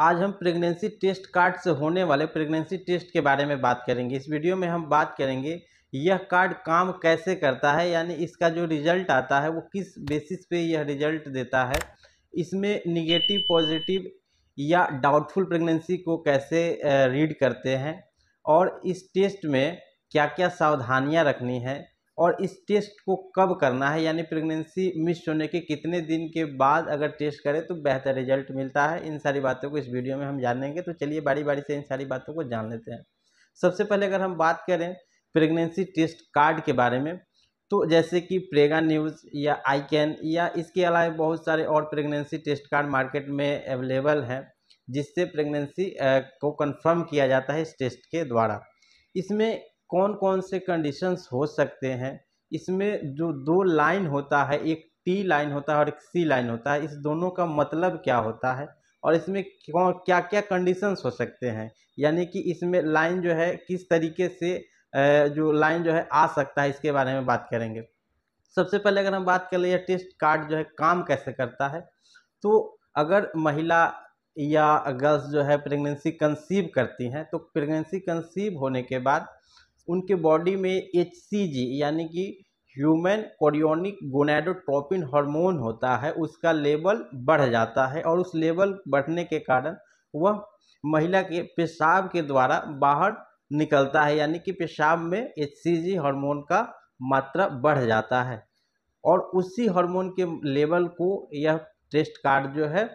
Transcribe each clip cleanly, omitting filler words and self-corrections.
आज हम pregnancy test card से होने वाले प्रेगनेंसी टेस्ट के बारे में बात करेंगे। इस वीडियो में हम बात करेंगे यह कार्ड काम कैसे करता है, यानी इसका जो रिजल्ट आता है वो किस बेसिस पे यह रिजल्ट देता है, इसमें निगेटिव, पॉजिटिव या डाउटफुल प्रेगनेंसी को कैसे रीड करते हैं और इस टेस्ट में क्या क्या सावधानियां रखनी है और इस टेस्ट को कब करना है, यानी प्रेगनेंसी मिस होने के कितने दिन के बाद अगर टेस्ट करें तो बेहतर रिजल्ट मिलता है। इन सारी बातों को इस वीडियो में हम जानेंगे, तो चलिए बारी बारी से इन सारी बातों को जान लेते हैं। सबसे पहले अगर हम बात करें प्रेगनेंसी टेस्ट कार्ड के बारे में, तो जैसे कि प्रेगा न्यूज़ या आई कैन या इसके अलावा बहुत सारे और प्रेगनेंसी टेस्ट कार्ड मार्केट में अवेलेबल हैं, जिससे प्रेगनेंसी को कंफर्म किया जाता है इस टेस्ट के द्वारा। इसमें कौन कौन से कंडीशंस हो सकते हैं, इसमें जो दो लाइन होता है, एक टी लाइन होता है और एक सी लाइन होता है, इस दोनों का मतलब क्या होता है और इसमें क्या क्या कंडीशंस हो सकते हैं, यानी कि इसमें लाइन जो है किस तरीके से जो लाइन जो है आ सकता है, इसके बारे में बात करेंगे। सबसे पहले अगर हम बात कर ले यह टेस्ट कार्ड जो है काम कैसे करता है, तो अगर महिला या गर्ल्स जो है प्रेगनेंसी कंसीव करती हैं, तो प्रेगनेंसी कंसीव होने के बाद उनके बॉडी में HCG यानी कि ह्यूमन कोरियोनिक गोनाडोट्रोपिन हार्मोन होता है, उसका लेवल बढ़ जाता है और उस लेवल बढ़ने के कारण वह महिला के पेशाब के द्वारा बाहर निकलता है, यानी कि पेशाब में HCG हार्मोन का मात्रा बढ़ जाता है और उसी हार्मोन के लेवल को यह टेस्ट कार्ड जो है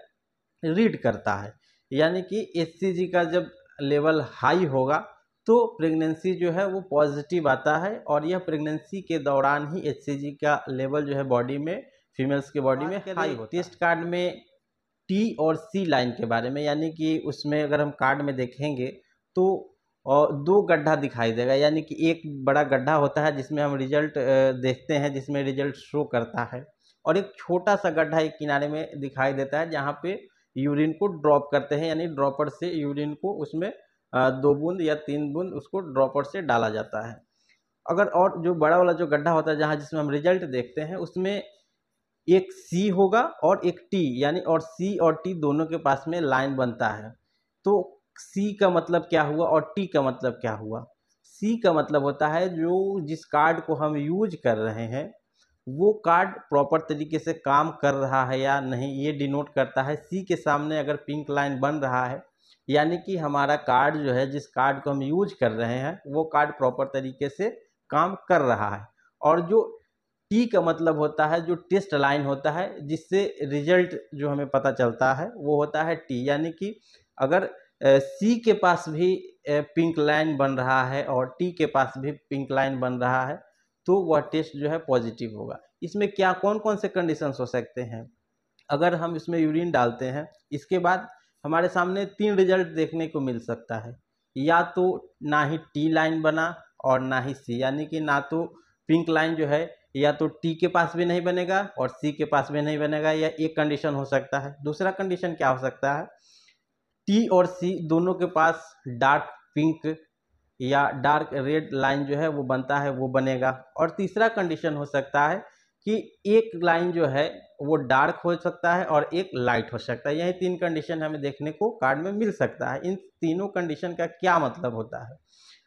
रीड करता है। यानी कि HCG का जब लेवल हाई होगा तो प्रेगनेंसी जो है वो पॉजिटिव आता है और यह प्रेगनेंसी के दौरान ही HCG का लेवल जो है बॉडी में, फीमेल्स के बॉडी में हाई होता है। टेस्ट कार्ड में टी और सी लाइन के बारे में, यानी कि उसमें अगर हम कार्ड में देखेंगे तो दो गड्ढा दिखाई देगा, यानी कि एक बड़ा गड्ढा होता है जिसमें हम रिजल्ट देखते हैं, जिसमें रिजल्ट शो करता है, और एक छोटा सा गड्ढा एक किनारे में दिखाई देता है जहाँ पे यूरिन को ड्रॉप करते हैं, यानी ड्रॉपर से यूरिन को उसमें 2 बूंद या 3 बूंद उसको ड्रॉपर से डाला जाता है। अगर और जो बड़ा वाला जो गड्ढा होता है जहाँ जिसमें हम रिजल्ट देखते हैं, उसमें एक सी होगा और एक टी, यानी और सी और टी दोनों के पास में लाइन बनता है। तो सी का मतलब क्या हुआ और टी का मतलब क्या हुआ? सी का मतलब होता है जो जिस कार्ड को हम यूज कर रहे हैं वो कार्ड प्रॉपर तरीके से काम कर रहा है या नहीं, ये डिनोट करता है। सी के सामने अगर पिंक लाइन बन रहा है, यानी कि हमारा कार्ड जो है, जिस कार्ड को हम यूज कर रहे हैं वो कार्ड प्रॉपर तरीके से काम कर रहा है। और जो टी का मतलब होता है जो टेस्ट लाइन होता है, जिससे रिजल्ट जो हमें पता चलता है वो होता है टी, यानी कि अगर सी के पास भी पिंक लाइन बन रहा है और टी के पास भी पिंक लाइन बन रहा है तो वह टेस्ट जो है पॉजिटिव होगा। इसमें क्या कौन कौन से कंडीशंस हो सकते हैं? अगर हम इसमें यूरिन डालते हैं, इसके बाद हमारे सामने 3 रिजल्ट देखने को मिल सकता है, या तो ना ही टी लाइन बना और ना ही सी, यानी कि ना तो पिंक लाइन जो है या तो टी के पास भी नहीं बनेगा और सी के पास भी नहीं बनेगा, या एक कंडीशन हो सकता है। दूसरा कंडीशन क्या हो सकता है? टी और सी दोनों के पास डार्क पिंक या डार्क रेड लाइन जो है वो बनता है, वो बनेगा। और तीसरा कंडीशन हो सकता है कि एक लाइन जो है वो डार्क हो सकता है और एक लाइट हो सकता है। यही 3 कंडीशन हमें देखने को कार्ड में मिल सकता है। इन तीनों कंडीशन का क्या मतलब होता है?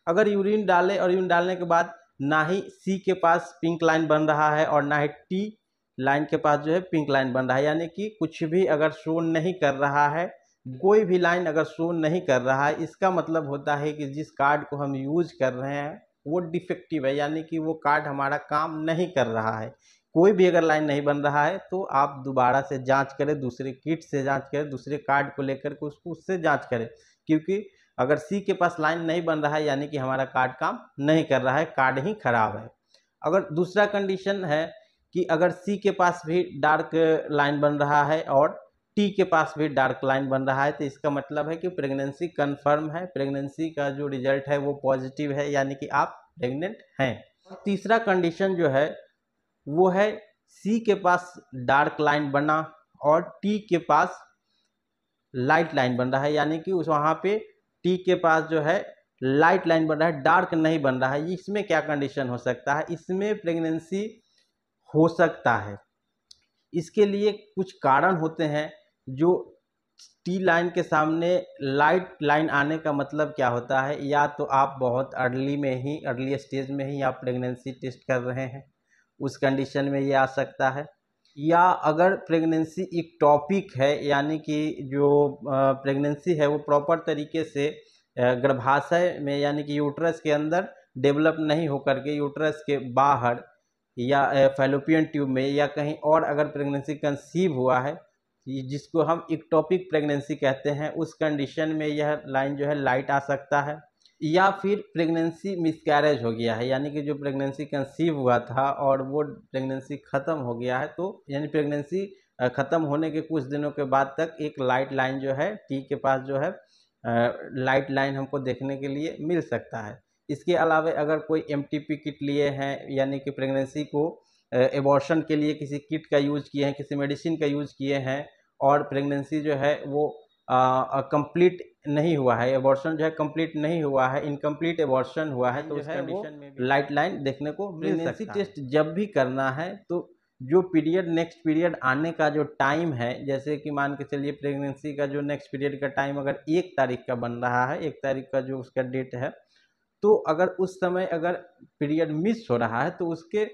अगर यूरिन डाले और यूरिन डालने के बाद ना ही सी के पास पिंक लाइन बन रहा है और ना ही टी लाइन के पास जो है पिंक लाइन बन रहा है, यानी कि कुछ भी अगर शो नहीं कर रहा है, कोई भी लाइन अगर शो नहीं कर रहा है, इसका मतलब होता है कि जिस कार्ड को हम यूज कर रहे हैं वो डिफेक्टिव है, यानी कि वो कार्ड हमारा काम नहीं कर रहा है। कोई भी अगर लाइन नहीं बन रहा है तो आप दोबारा से जांच करें, दूसरे किट से जांच करें, दूसरे कार्ड को लेकर के उसको उससे जांच करें, क्योंकि अगर सी के पास लाइन नहीं बन रहा है यानी कि हमारा कार्ड काम नहीं कर रहा है, कार्ड ही खराब है। अगर दूसरा कंडीशन है कि अगर सी के पास भी डार्क लाइन बन रहा है और टी के पास भी डार्क लाइन बन रहा है, तो इसका मतलब है कि प्रेगनेंसी कंफर्म है, प्रेगनेंसी का जो रिजल्ट है वो पॉजिटिव है, यानी कि आप प्रेग्नेंट हैं। तीसरा कंडीशन जो है वो है सी के पास डार्क लाइन बना और टी के पास लाइट लाइन बन रहा है, यानी कि उस वहाँ पे टी के पास जो है लाइट लाइन बन रहा है, डार्क नहीं बन रहा है। इसमें क्या कंडीशन हो सकता है? इसमें प्रेगनेंसी हो सकता है। इसके लिए कुछ कारण होते हैं जो टी लाइन के सामने लाइट लाइन आने का मतलब क्या होता है, या तो आप बहुत अर्ली स्टेज में ही आप प्रेगनेंसी टेस्ट कर रहे हैं, उस कंडीशन में ये आ सकता है। या अगर प्रेगनेंसी एक टॉपिक है, यानी कि जो प्रेगनेंसी है वो प्रॉपर तरीके से गर्भाशय में यानी कि यूट्रस के अंदर डेवलप नहीं होकर के यूट्रस के बाहर या फैलोपियन ट्यूब में या कहीं और अगर प्रेगनेंसी कंसीव हुआ है, जिसको हम इक्टोपिक प्रेगनेंसी कहते हैं, उस कंडीशन में यह लाइन जो है लाइट आ सकता है। या फिर प्रेगनेंसी मिसकैरेज हो गया है, यानी कि जो प्रेगनेंसी कंसीव हुआ था और वो प्रेगनेंसी ख़त्म हो गया है, तो यानी प्रेगनेंसी ख़त्म होने के कुछ दिनों के बाद तक एक लाइट लाइन जो है टी के पास जो है लाइट लाइन हमको देखने के लिए मिल सकता है। इसके अलावा अगर कोई एमटीपी किट लिए हैं, यानी कि प्रेगनेंसी को एबॉर्शन के लिए किसी किट का यूज़ किए हैं, किसी मेडिसिन का यूज़ किए हैं और प्रेगनेंसी जो है वो कंप्लीट नहीं हुआ है, एबॉर्शन जो है कंप्लीट नहीं हुआ है, इनकम्प्लीट एबॉर्शन हुआ है, तो उस कंडीशन में भी लाइट लाइन देखने को मिल सकता है। प्रेगनेंसी टेस्ट जब भी करना है तो जो पीरियड नेक्स्ट पीरियड आने का जो टाइम है, जैसे कि मान के चलिए प्रेगनेंसी का जो नेक्स्ट पीरियड का टाइम अगर 1 तारीख का बन रहा है, 1 तारीख का जो उसका डेट है, तो अगर उस समय अगर पीरियड मिस हो रहा है तो उसके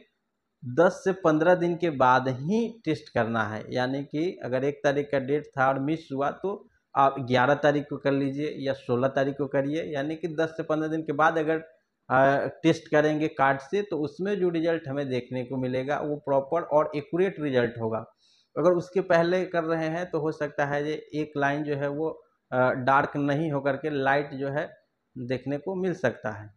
10 से 15 दिन के बाद ही टेस्ट करना है। यानी कि अगर 1 तारीख का डेट था और मिस हुआ तो आप 11 तारीख को कर लीजिए या 16 तारीख को करिए, यानी कि 10 से 15 दिन के बाद अगर टेस्ट करेंगे कार्ड से तो उसमें जो रिजल्ट हमें देखने को मिलेगा वो प्रॉपर और एक्यूरेट रिजल्ट होगा। अगर उसके पहले कर रहे हैं तो हो सकता है ये एक लाइन जो है वो डार्क नहीं होकर के लाइट जो है देखने को मिल सकता है।